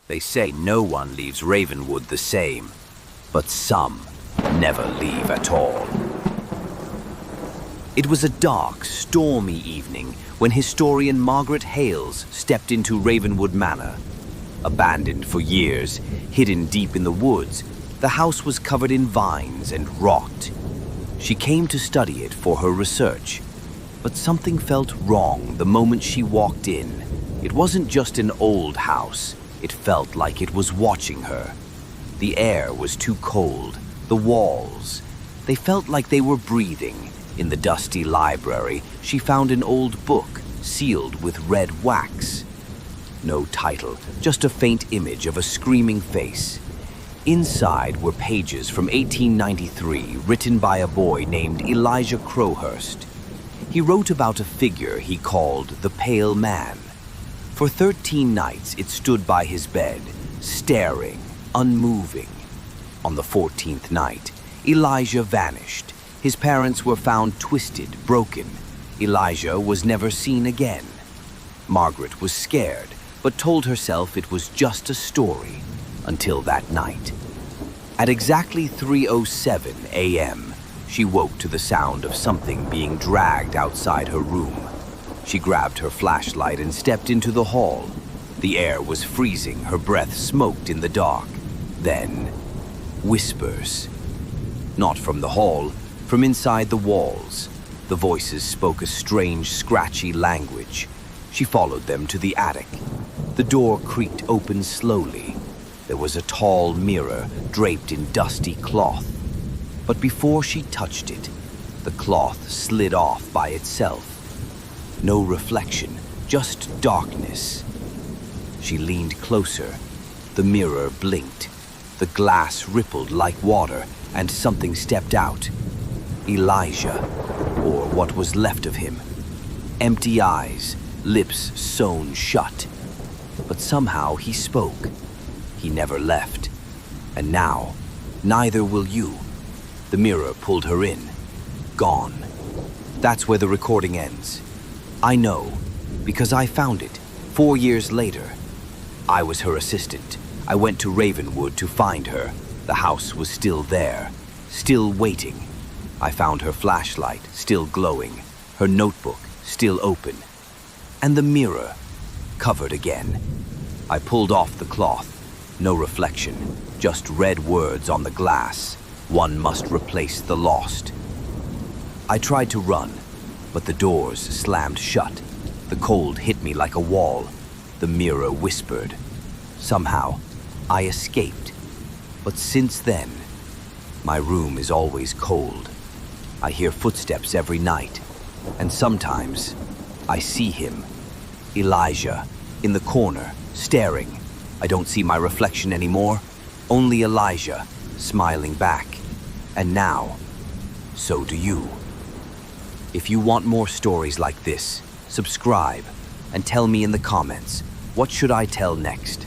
They say no one leaves Ravenwood the same, but some never leave at all. It was a dark, stormy evening when historian Margaret Hales stepped into Ravenwood Manor. Abandoned for years, hidden deep in the woods, the house was covered in vines and rot. She came to study it for her research, but something felt wrong the moment she walked in. It wasn't just an old house, it felt like it was watching her. The air was too cold, the walls, they felt like they were breathing. In the dusty library, she found an old book sealed with red wax. No title, just a faint image of a screaming face. Inside were pages from 1893 written by a boy named Elijah Crowhurst. He wrote about a figure he called the Pale Man. For 13 nights it stood by his bed, staring, unmoving. On the 14th night, Elijah vanished. His parents were found twisted, broken. Elijah was never seen again. Margaret was scared, but told herself it was just a story, until that night. At exactly 3:07 a.m., she woke to the sound of something being dragged outside her room. She grabbed her flashlight and stepped into the hall. The air was freezing, her breath smoked in the dark. Then, whispers. Not from the hall, from inside the walls. The voices spoke a strange, scratchy language. She followed them to the attic. The door creaked open slowly. There was a tall mirror draped in dusty cloth. But before she touched it, the cloth slid off by itself. No reflection, just darkness. She leaned closer. The mirror blinked. The glass rippled like water, and something stepped out. Elijah, or what was left of him. Empty eyes, lips sewn shut. But somehow he spoke. He never left. And now, neither will you. The mirror pulled her in. Gone. That's where the recording ends. I know, because I found it, 4 years later. I was her assistant. I went to Ravenwood to find her. The house was still there, still waiting. I found her flashlight, still glowing, her notebook, still open, and the mirror, covered again. I pulled off the cloth. No reflection, just red words on the glass. One must replace the lost. I tried to run, but the doors slammed shut. The cold hit me like a wall. The mirror whispered. Somehow, I escaped. But since then, my room is always cold. I hear footsteps every night, and sometimes I see him, Elijah, in the corner, staring. I don't see my reflection anymore, only Elijah, smiling back. And now, so do you. If you want more stories like this, subscribe and tell me in the comments, what should I tell next?